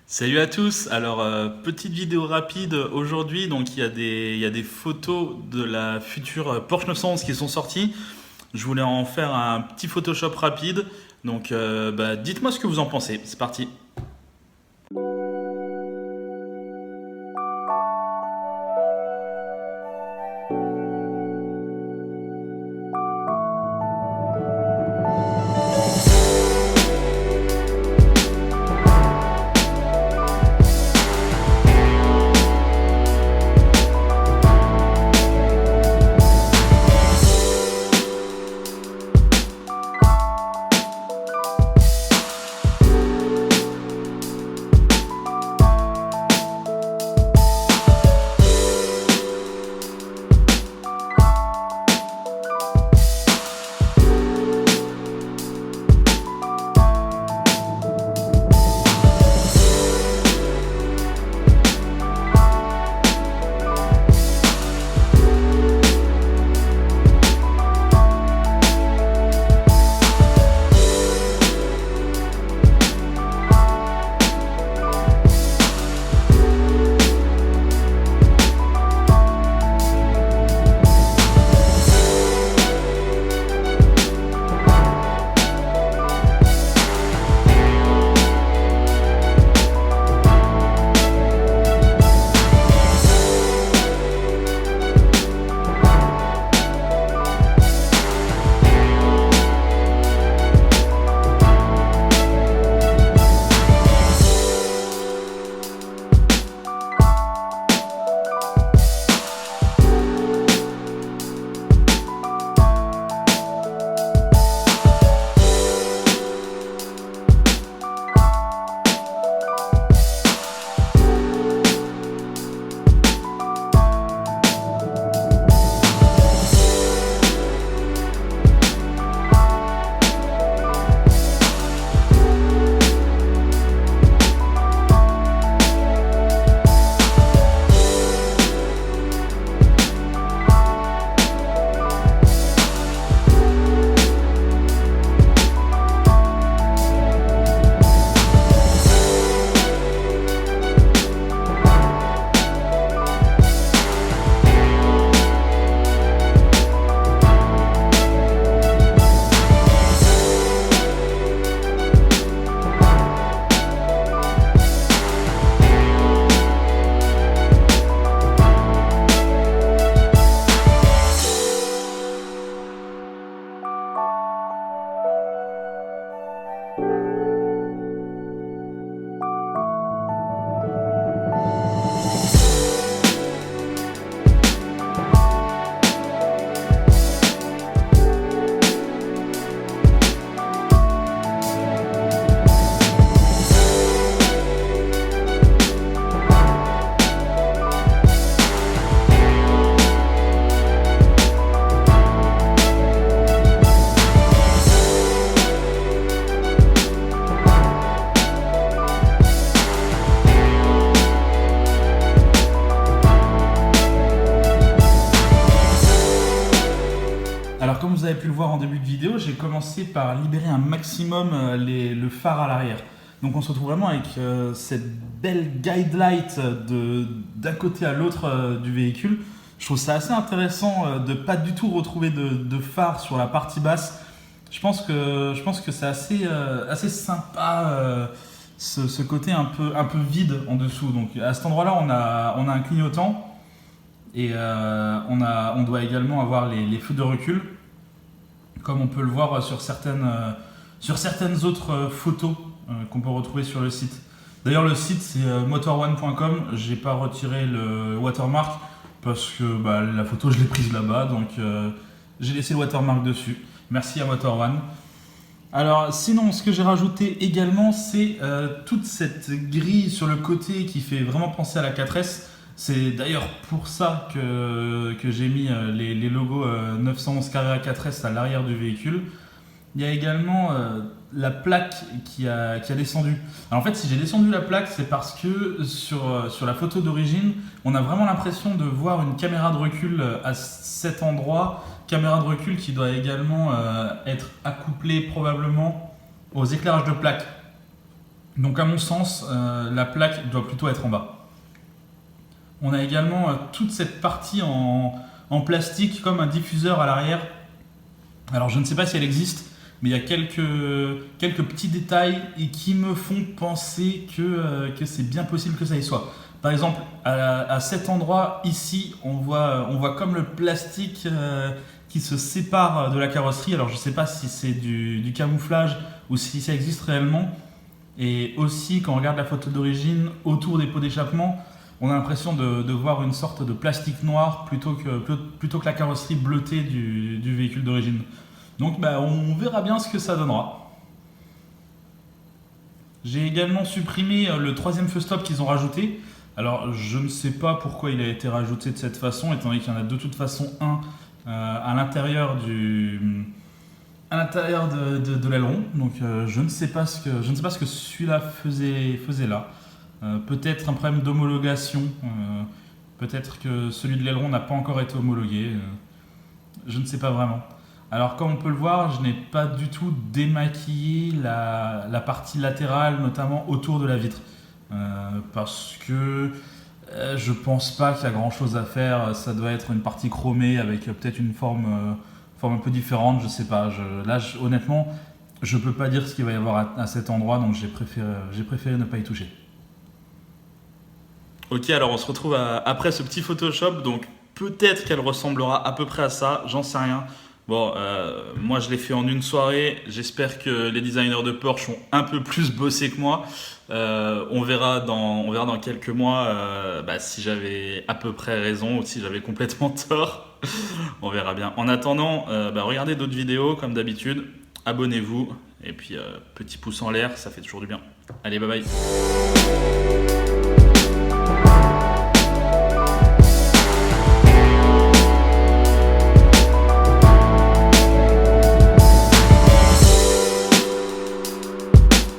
Salut à tous. Alors, petite vidéo rapide aujourd'hui. Donc, il y a des photos de la future Porsche 911 qui sont sorties. Je voulais en faire un petit Photoshop rapide. Donc, dites-moi ce que vous en pensez. C'est parti. Alors, comme vous avez pu le voir en début de vidéo, j'ai commencé par libérer un maximum le phare à l'arrière. Donc on se retrouve vraiment avec cette belle guide light d'un côté à l'autre du véhicule. Je trouve ça assez intéressant de pas du tout retrouver de phare sur la partie basse. Je pense que c'est assez sympa ce côté un peu vide en dessous. Donc à cet endroit-là, on a un clignotant et on doit également avoir les feux de recul, comme on peut le voir sur certaines autres photos qu'on peut retrouver sur le site. D'ailleurs, le site c'est motorone.com. J'ai pas retiré le watermark parce que la photo je l'ai prise là-bas, donc j'ai laissé le watermark dessus. Merci à Motorone. Alors, sinon, ce que j'ai rajouté également, c'est toute cette grille sur le côté qui fait vraiment penser à la 4S. C'est d'ailleurs pour ça que j'ai mis les logos 911 Carrera 4S à l'arrière du véhicule. Il y a également la plaque qui a descendu. Alors en fait, si j'ai descendu la plaque, c'est parce que sur la photo d'origine, on a vraiment l'impression de voir une caméra de recul à cet endroit. Caméra de recul qui doit également être accouplée probablement aux éclairages de plaque. Donc à mon sens, la plaque doit plutôt être en bas. On a également toute cette partie en plastique comme un diffuseur à l'arrière. Alors je ne sais pas si elle existe, mais il y a quelques petits détails et qui me font penser que c'est bien possible que ça y soit. Par exemple, à cet endroit ici, on voit comme le plastique qui se sépare de la carrosserie. Alors je ne sais pas si c'est du camouflage ou si ça existe réellement. Et aussi, quand on regarde la photo d'origine, autour des pots d'échappement, on a l'impression de voir une sorte de plastique noir plutôt que la carrosserie bleutée du véhicule d'origine. Donc bah, on verra bien ce que ça donnera. J'ai également supprimé le troisième feu stop qu'ils ont rajouté. Alors je ne sais pas pourquoi il a été rajouté de cette façon, étant donné qu'il y en a de toute façon un à l'intérieur de l'aileron. Donc je ne sais pas ce que celui-là faisait là. Peut-être un problème d'homologation. Peut-être que celui de l'aileron n'a pas encore été homologué. Je ne sais pas vraiment. Alors comme on peut le voir, je n'ai pas du tout démaquillé la partie latérale, notamment autour de la vitre. Parce que je pense pas qu'il y a grand chose à faire. Ça doit être une partie chromée avec peut-être une forme un peu différente, je sais pas. Honnêtement, je peux pas dire ce qu'il va y avoir à cet endroit, donc j'ai préféré ne pas y toucher. Ok, alors on se retrouve après ce petit Photoshop, donc peut-être qu'elle ressemblera à peu près à ça, j'en sais rien. Bon, moi je l'ai fait en une soirée, j'espère que les designers de Porsche ont un peu plus bossé que moi. On verra dans quelques mois si j'avais à peu près raison ou si j'avais complètement tort. On verra bien. En attendant, regardez d'autres vidéos comme d'habitude, abonnez-vous et puis petit pouce en l'air, ça fait toujours du bien. Allez, bye bye.